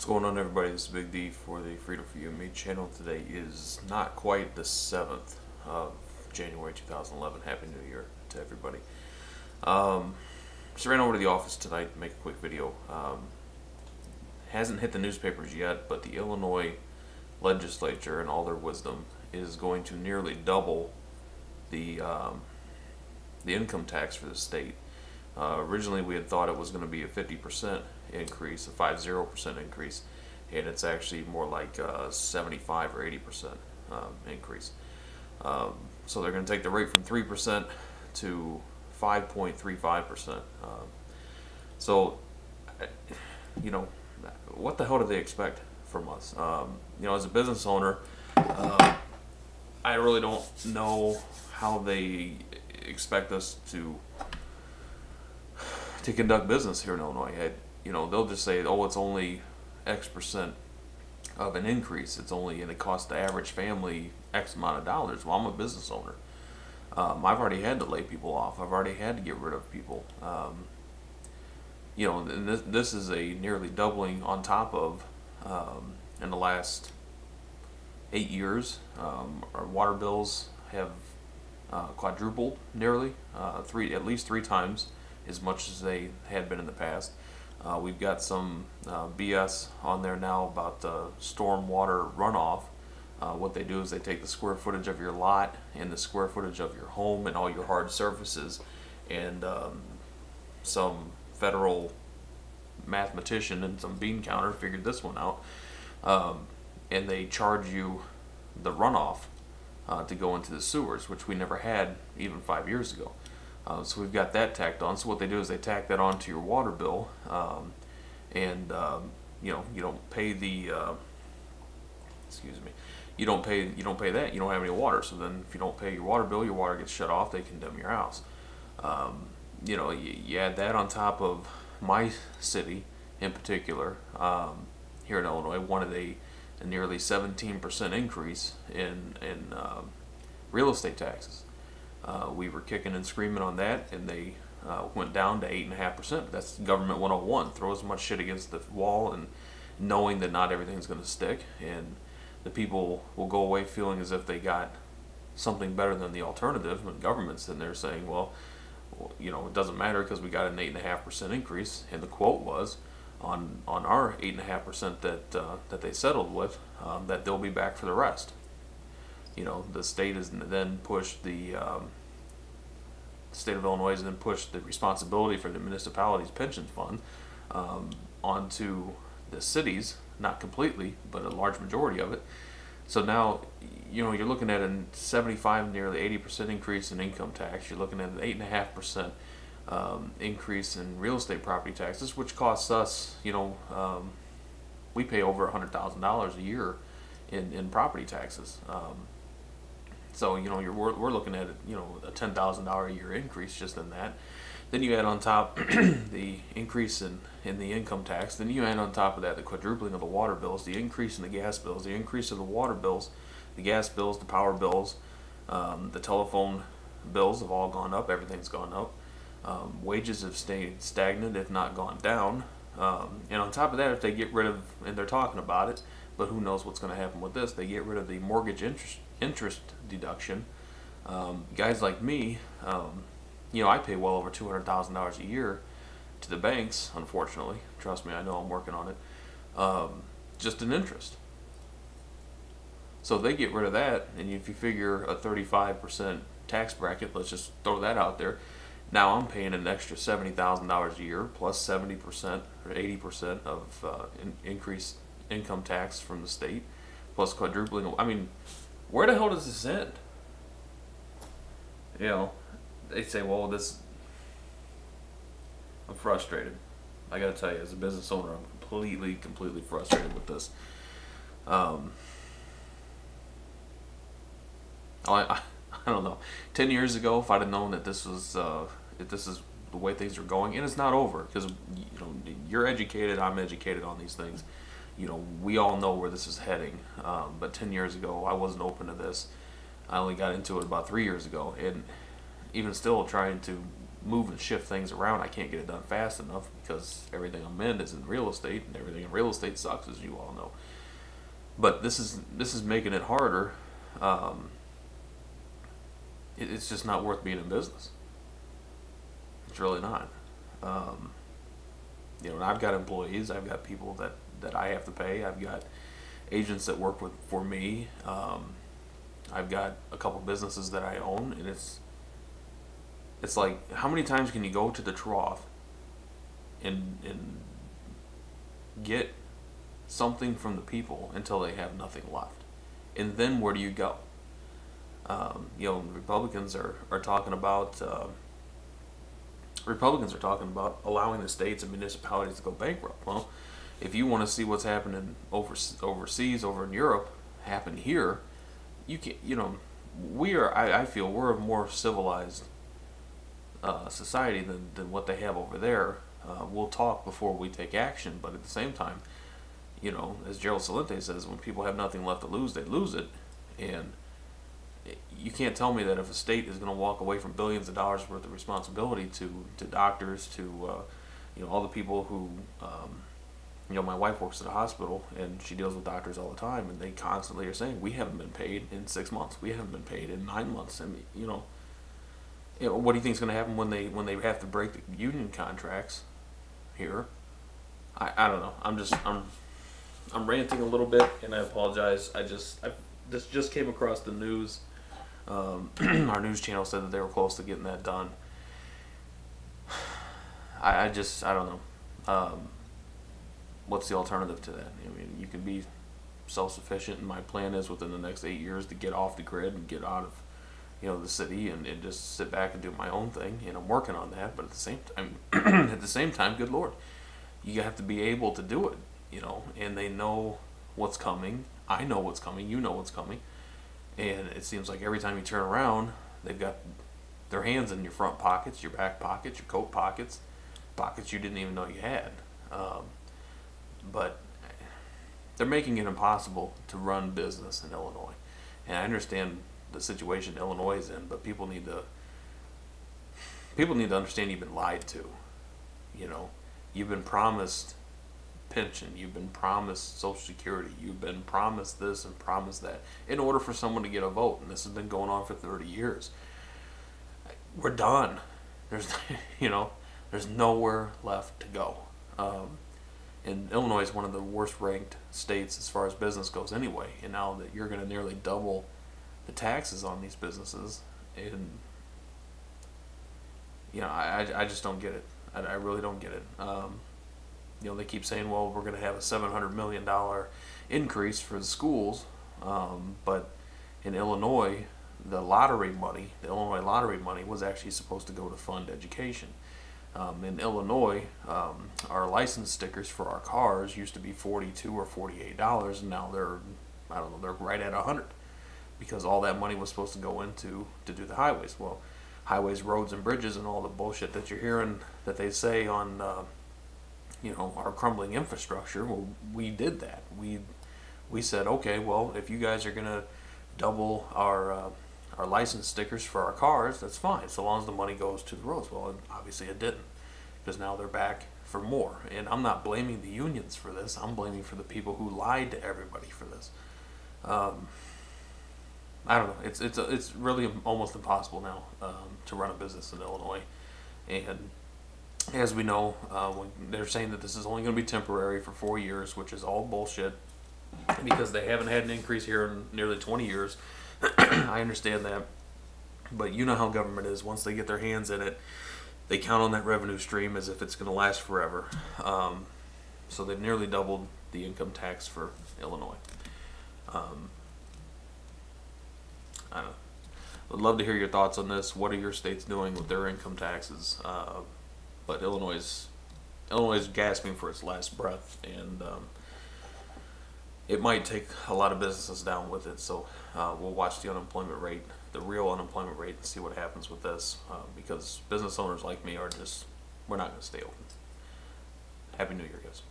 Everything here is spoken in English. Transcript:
What's going on, everybody? This is Big D for the Freedom for You and Me channel. Today is not quite the 7th of January 2011. Happy New Year to everybody. Just ran over to the office tonight to make a quick video. Hasn't hit the newspapers yet, but the Illinois legislature, in all their wisdom, is going to nearly double the income tax for the state. Originally, we had thought it was going to be a 50% increase, a 50% increase, and it's actually more like 75 or 80% increase. So they're going to take the rate from 3% to 5.35%. So, you know, what the hell do they expect from us? You know, as a business owner, I really don't know how they expect us to conduct business here in Illinois. You know, they'll just say, oh, it's only X percent of an increase. It's only, and it costs the average family X amount of dollars. Well, I'm a business owner. I've already had to lay people off. I've already had to get rid of people. You know, and this is a nearly doubling on top of, in the last 8 years, our water bills have quadrupled nearly, at least three times as much as they had been in the past. We've got some BS on there now about storm water runoff. What they do is they take the square footage of your lot and the square footage of your home and all your hard surfaces, and some federal mathematician and some bean counter figured this one out, and they charge you the runoff to go into the sewers, which we never had even 5 years ago. So we've got that tacked on. So what they do is they tack that onto your water bill, and you know, you don't pay the you don't pay that. You don't have any water. So then, if you don't pay your water bill, your water gets shut off. They condemn your house. You know, you add that on top of my city in particular, here in Illinois, wanted a nearly 17% increase in real estate taxes. We were kicking and screaming on that, and they went down to 8.5%. That's government 101. Throw as much shit against the wall, and knowing that not everything's going to stick, and the people will go away feeling as if they got something better than the alternative. And government's in there saying, well, you know, it doesn't matter because we got an 8.5% increase, and the quote was on our 8.5% that they settled with, that they'll be back for the rest. You know, the state has then pushed the state of Illinois has then pushed the responsibility for the municipality's pension fund onto the cities, not completely, but a large majority of it. So now, you know, you're looking at a 75, nearly 80% increase in income tax. You're looking at an 8.5% increase in real estate property taxes, which costs us, you know, we pay over $100,000 a year in property taxes. So, you know, we're looking at, you know, a $10,000 a year increase just in that. Then you add on top the increase in the income tax. Then you add on top of that the quadrupling of the water bills, the increase in the gas bills, the increase of the water bills, the gas bills, the power bills, the telephone bills have all gone up. Everything's gone up. Wages have stayed stagnant, if not gone down. And on top of that, if they get rid of, and they're talking about it, but who knows what's going to happen with this, they get rid of the mortgage interest deduction. Guys like me, you know, I pay well over $200,000 a year to the banks, unfortunately. Trust me, I know, I'm working on it. Just in interest. So they get rid of that, and if you figure a 35% tax bracket, let's just throw that out there. Now I'm paying an extra $70,000 a year plus 70% or 80% of increased income tax from the state, plus quadrupling. I mean, where the hell does this end? You know, they say, well, I'm frustrated. I gotta tell you, as a business owner, I'm completely frustrated with this. I don't know. 10 years ago, if I'd have known that this was if this is the way things are going, and it's not over, because, you know, you're educated, I'm educated on these things. You know, we all know where this is heading. But 10 years ago, I wasn't open to this. I only got into it about 3 years ago, and even still trying to move and shift things around, I can't get it done fast enough because everything I'm in is in real estate, and everything in real estate sucks, as you all know. But this is making it harder. Um, it's just not worth being in business. It's really not. Um, and I've got employees, I've got people that I have to pay, I've got agents that work for me. I've got a couple businesses that I own, and it's like, how many times can you go to the trough and get something from the people until they have nothing left, and then where do you go? Republicans are talking about allowing the states and municipalities to go bankrupt. Well, if you want to see what's happening overseas, over in Europe, happen here, you can. We are. I feel we're a more civilized society than what they have over there. We'll talk before we take action, but at the same time, as Gerald Celente says, when people have nothing left to lose, they lose it. And you can't tell me that if a state is going to walk away from billions of dollars worth of responsibility to doctors, to all the people who, my wife works at a hospital and she deals with doctors all the time, and they constantly are saying, we haven't been paid in 6 months, we haven't been paid in 9 months. I mean, what do you think is going to happen when they have to break the union contracts here? I don't know. I'm ranting a little bit, and I apologize. This just came across the news. Our news channel said that they were close to getting that done. I don't know. What's the alternative to that? I mean, you can be self-sufficient, and my plan is within the next 8 years to get off the grid and get out of the city and just sit back and do my own thing, and I'm working on that. But at the same time, good Lord, you have to be able to do it, and they know what's coming. I know what's coming. You know what's coming. And it seems like every time you turn around, they've got their hands in your front pockets, your back pockets, your coat pockets, pockets you didn't even know you had. But they're making it impossible to run business in Illinois. And I understand the situation Illinois is in, but people need to understand you've been lied to. You've been promised pension, you've been promised Social Security, you've been promised this and promised that in order for someone to get a vote, and this has been going on for 30 years. We're done. There's there's nowhere left to go. And Illinois is one of the worst ranked states as far as business goes anyway, and now that you're going to nearly double the taxes on these businesses, and I just don't get it. I really don't get it. They keep saying, well, we're going to have a $700 million increase for the schools, but in Illinois, the Illinois lottery money was actually supposed to go to fund education. In Illinois, our license stickers for our cars used to be $42 or $48, and now they're right at $100, because all that money was supposed to go into to do the highways. Well, highways, roads, and bridges, and all the bullshit that you're hearing that they say on our crumbling infrastructure. Well, we did that. We said, okay, well, if you guys are gonna double our license stickers for our cars, that's fine, so long as the money goes to the roads. Well, obviously it didn't, because now they're back for more. And I'm not blaming the unions for this. I'm blaming for the people who lied to everybody for this. I don't know. It's really almost impossible now to run a business in Illinois, and as we know, when they're saying that this is only going to be temporary for 4 years, which is all bullshit, because they haven't had an increase here in nearly 20 years. I understand that, but you know how government is. Once they get their hands in it, they count on that revenue stream as if it's going to last forever. So they've nearly doubled the income tax for Illinois. I don't know. I'd love to hear your thoughts on this. What are your states doing with their income taxes? But Illinois is gasping for its last breath, and it might take a lot of businesses down with it. So we'll watch the unemployment rate, the real unemployment rate, and see what happens with this, because business owners like me we're not going to stay open. Happy New Year, guys.